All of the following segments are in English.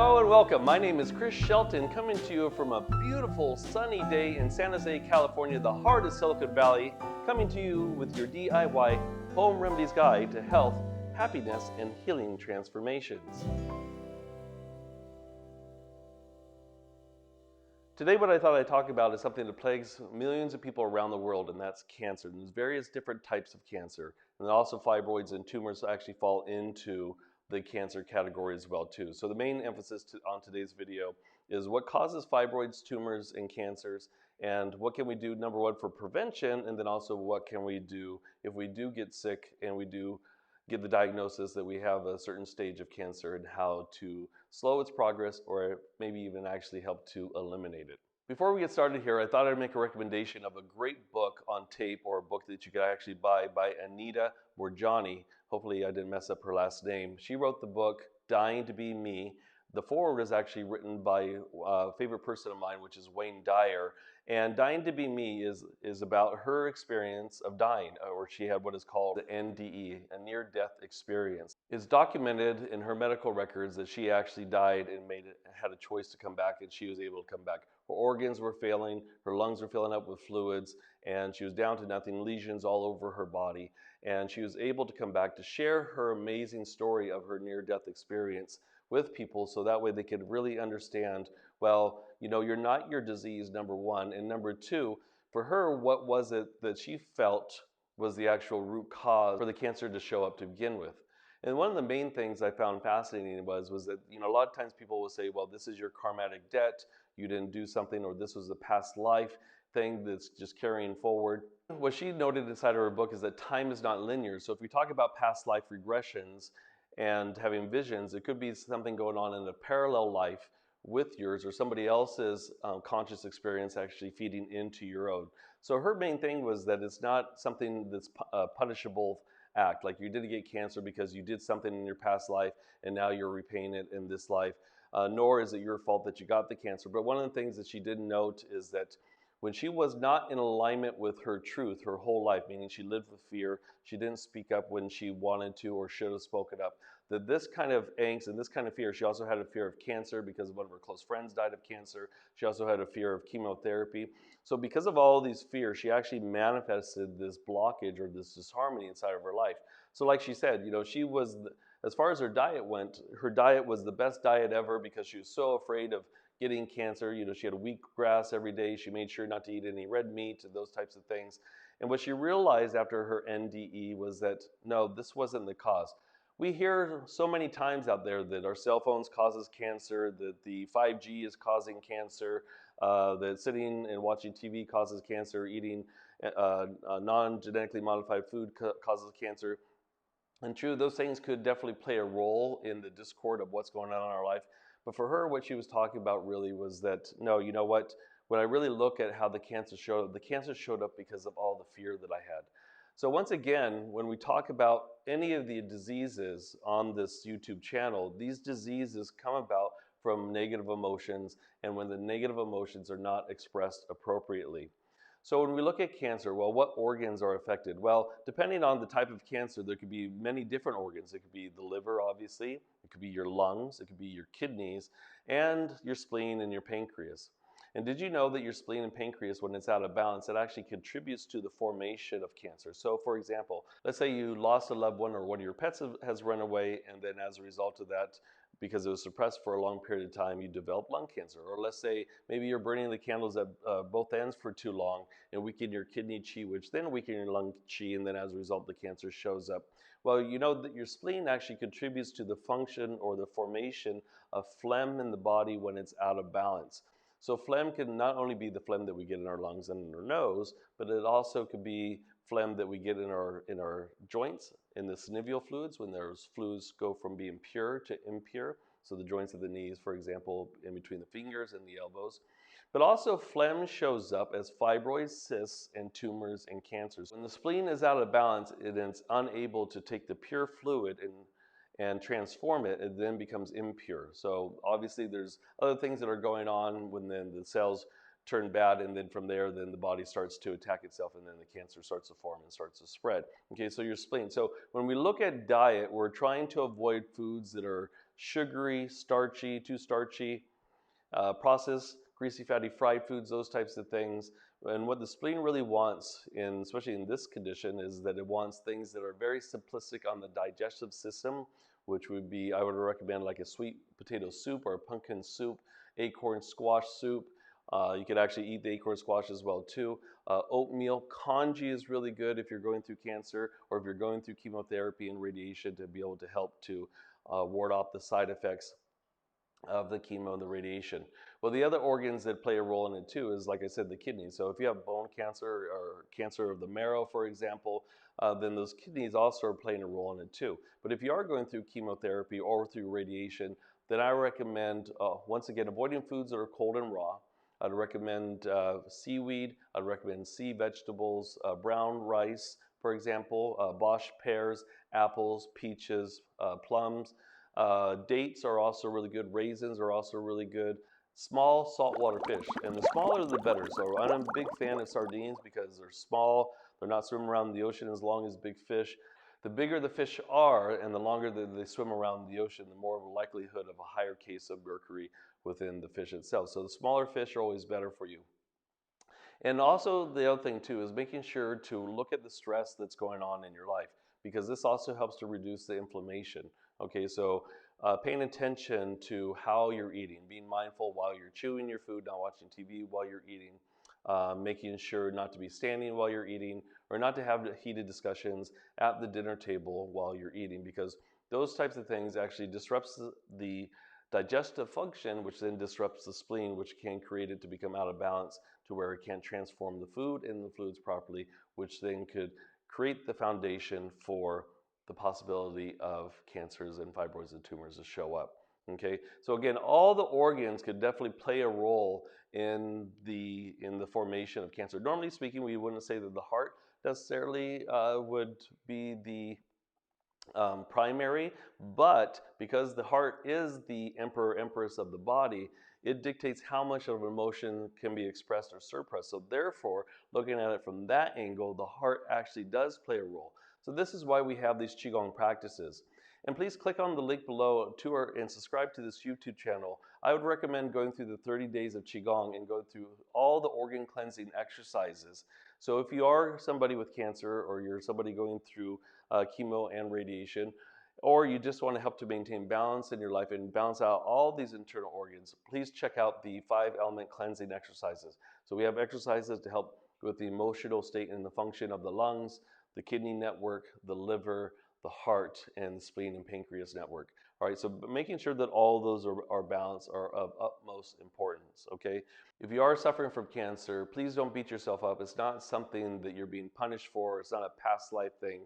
Hello and welcome. My name is Chris Shelton, coming to you from a beautiful sunny day in San Jose, California, the heart of Silicon Valley, coming to you with your DIY Home Remedies guide to health, happiness, and healing transformations. Today what I thought I'd talk about is something that plagues millions of people around the world, and that's cancer. And there's various different types of cancer, and then also fibroids and tumors actually fall into the cancer category as well too. So the main emphasis on today's video is what causes fibroids, tumors, and cancers, and what can we do, number one, for prevention, and then also what can we do if we do get sick and we do get the diagnosis that we have a certain stage of cancer, and how to slow its progress or maybe even actually help to eliminate it. Before we get started here, I thought I'd make a recommendation of a great book on tape, or a book that you could actually buy, by Anita Moorjani. Hopefully I didn't mess up her last name. She wrote the book Dying to Be Me. The foreword is actually written by a favorite person of mine, which is Wayne Dyer. And Dying to Be Me is about her experience of dying, or she had what is called the NDE, a near-death experience. It's documented in her medical records that she actually died and had a choice to come back, and she was able to come back. Her organs were failing, her lungs were filling up with fluids, and she was down to nothing, lesions all over her body. And she was able to come back to share her amazing story of her near-death experience with people, so that way they could really understand, well, you know, you're not your disease, number one, and number two, for her, what was it that she felt was the actual root cause for the cancer to show up to begin with. And one of the main things I found fascinating was that, you know, a lot of times people will say, well, this is your karmatic debt, you didn't do something, or this was a past life thing that's just carrying forward. What she noted inside of her book is that time is not linear. So if we talk about past life regressions and having visions, it could be something going on in a parallel life with yours, or somebody else's conscious experience actually feeding into your own. So her main thing was that it's not something that's a punishable act, like you didn't get cancer because you did something in your past life and now you're repaying it in this life, nor is it your fault that you got the cancer. But one of the things that she did note is that when she was not in alignment with her truth her whole life, meaning she lived with fear, she didn't speak up when she wanted to or should have spoken up, that this kind of angst and this kind of fear, she also had a fear of cancer because one of her close friends died of cancer. She also had a fear of chemotherapy. So because of all these fears, she actually manifested this blockage or this disharmony inside of her life. So like she said, you know, she was, as far as her diet went, her diet was the best diet ever because she was so afraid of getting cancer. You know, she had wheatgrass every day. She made sure not to eat any red meat and those types of things. And what she realized after her NDE was that, no, this wasn't the cause. We hear so many times out there that our cell phones causes cancer, that the 5G is causing cancer, that sitting and watching TV causes cancer, eating non-genetically modified food causes cancer. And true, those things could definitely play a role in the discord of what's going on in our life. But for her, what she was talking about really was that, no, you know what? When I really look at how the cancer showed up because of all the fear that I had. So once again, when we talk about any of the diseases on this YouTube channel, these diseases come about from negative emotions, and when the negative emotions are not expressed appropriately. So when we look at cancer, well, what organs are affected? Well, depending on the type of cancer, there could be many different organs. It could be the liver, obviously. It could be your lungs. It could be your kidneys, and your spleen and your pancreas. And did you know that your spleen and pancreas, when it's out of balance, it actually contributes to the formation of cancer? So for example, let's say you lost a loved one, or one of your pets has run away, and then as a result of that, because it was suppressed for a long period of time, you develop lung cancer. Or let's say maybe you're burning the candles at both ends for too long and weaken your kidney qi, which then weaken your lung qi, and then as a result the cancer shows up. Well, you know that your spleen actually contributes to the function or the formation of phlegm in the body when it's out of balance. So phlegm can not only be the phlegm that we get in our lungs and in our nose, but it also could be phlegm that we get in our joints, in the synovial fluids, when those fluids go from being pure to impure. So the joints of the knees, for example, in between the fingers and the elbows. But also phlegm shows up as fibroids, cysts, and tumors and cancers. When the spleen is out of balance, it is unable to take the pure fluid and transform it. It then becomes impure. So obviously there's other things that are going on when then the cells turn bad, and then from there, then the body starts to attack itself, and then the cancer starts to form and starts to spread. Okay, so your spleen. So when we look at diet, we're trying to avoid foods that are sugary, starchy, too starchy, processed, greasy, fatty, fried foods, those types of things. And what the spleen really wants, especially in this condition, is that it wants things that are very simplistic on the digestive system, which would be, I would recommend like a sweet potato soup or a pumpkin soup, acorn squash soup. You could actually eat the acorn squash as well too. Oatmeal, congee is really good if you're going through cancer or if you're going through chemotherapy and radiation to be able to help to ward off the side effects of the chemo and the radiation. Well, the other organs that play a role in it too is, like I said, the kidneys. So if you have bone cancer or cancer of the marrow, for example, then those kidneys also are playing a role in it too. But if you are going through chemotherapy or through radiation, then I recommend, once again, avoiding foods that are cold and raw. I'd recommend seaweed, I'd recommend sea vegetables, brown rice, for example, Bosch pears, apples, peaches, plums. Dates are also really good. Raisins are also really good. Small saltwater fish, and the smaller the better. So I'm a big fan of sardines because they're small. They're not swimming around the ocean as long as big fish. The bigger the fish are and the longer that they swim around the ocean, the more of a likelihood of a higher case of mercury within the fish itself. So the smaller fish are always better for you. And also the other thing too is making sure to look at the stress that's going on in your life, because this also helps to reduce the inflammation. Okay, so paying attention to how you're eating, being mindful while you're chewing your food, not watching TV while you're eating, making sure not to be standing while you're eating, or not to have heated discussions at the dinner table while you're eating, because those types of things actually disrupts the digestive function, which then disrupts the spleen, which can create it to become out of balance to where it can't transform the food and the fluids properly, which then could create the foundation for the possibility of cancers and fibroids and tumors to show up. Okay, so again, all the organs could definitely play a role in the formation of cancer. Normally speaking, we wouldn't say that the heart necessarily would be the primary, but because the heart is the emperor, empress of the body, it dictates how much of emotion can be expressed or suppressed. So therefore, looking at it from that angle, the heart actually does play a role. So this is why we have these Qigong practices. And please click on the link below and subscribe to this YouTube channel. I would recommend going through the 30 days of Qigong and going through all the organ cleansing exercises. So if you are somebody with cancer or you're somebody going through chemo and radiation, or you just want to help to maintain balance in your life and balance out all these internal organs, please check out the 5-element cleansing exercises. So we have exercises to help with the emotional state and the function of the lungs, the kidney network, the liver, the heart, and the spleen and pancreas network. All right, so making sure that all those are balanced are of utmost importance, okay? If you are suffering from cancer, please don't beat yourself up. It's not something that you're being punished for. It's not a past life thing.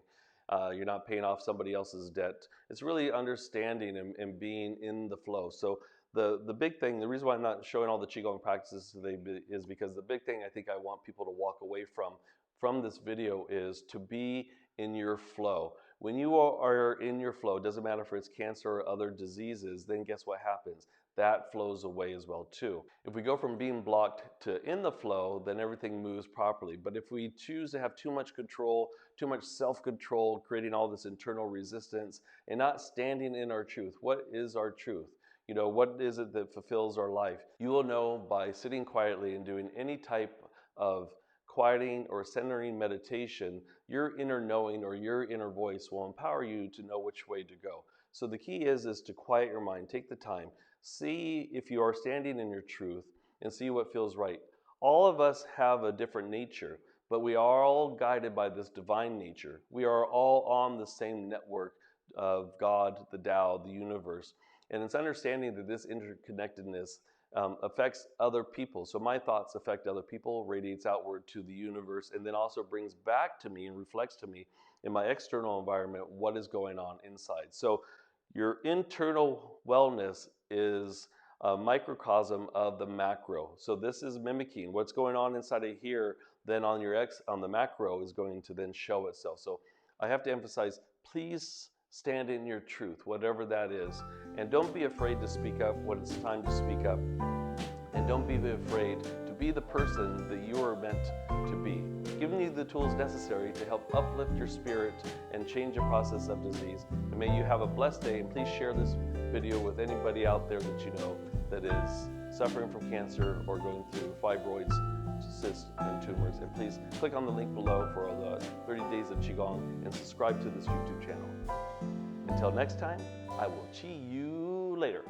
You're not paying off somebody else's debt. It's really understanding and being in the flow. So the big thing, the reason why I'm not showing all the Qigong practices today is because the big thing I think I want people to walk away from this video is to be in your flow. When you are in your flow, it doesn't matter if it's cancer or other diseases, then guess what happens? That flows away as well too. If we go from being blocked to in the flow, then everything moves properly. But if we choose to have too much control, too much self-control, creating all this internal resistance and not standing in our truth, what is our truth? You know, what is it that fulfills our life? You will know by sitting quietly and doing any type of quieting or centering meditation, your inner knowing or your inner voice will empower you to know which way to go. So the key is to quiet your mind, take the time, see if you are standing in your truth and see what feels right. All of us have a different nature, but we are all guided by this divine nature. We are all on the same network of God, the Tao, the universe. And it's understanding that this interconnectedness affects other people. So my thoughts affect other people, radiates outward to the universe, and then also brings back to me and reflects to me in my external environment what is going on inside. So your internal wellness is a microcosm of the macro. So this is mimicking what's going on inside of here, then on the macro is going to then show itself. So I have to emphasize, please stand in your truth, whatever that is. And don't be afraid to speak up when it's time to speak up. And don't be afraid to be the person that you are meant to be, giving you the tools necessary to help uplift your spirit and change the process of disease. And may you have a blessed day, and please share this video with anybody out there that you know that is suffering from cancer or going through fibroids, cysts, and tumors. And please click on the link below for the 30 Days of Qigong and subscribe to this YouTube channel. Until next time, I will Qi you later.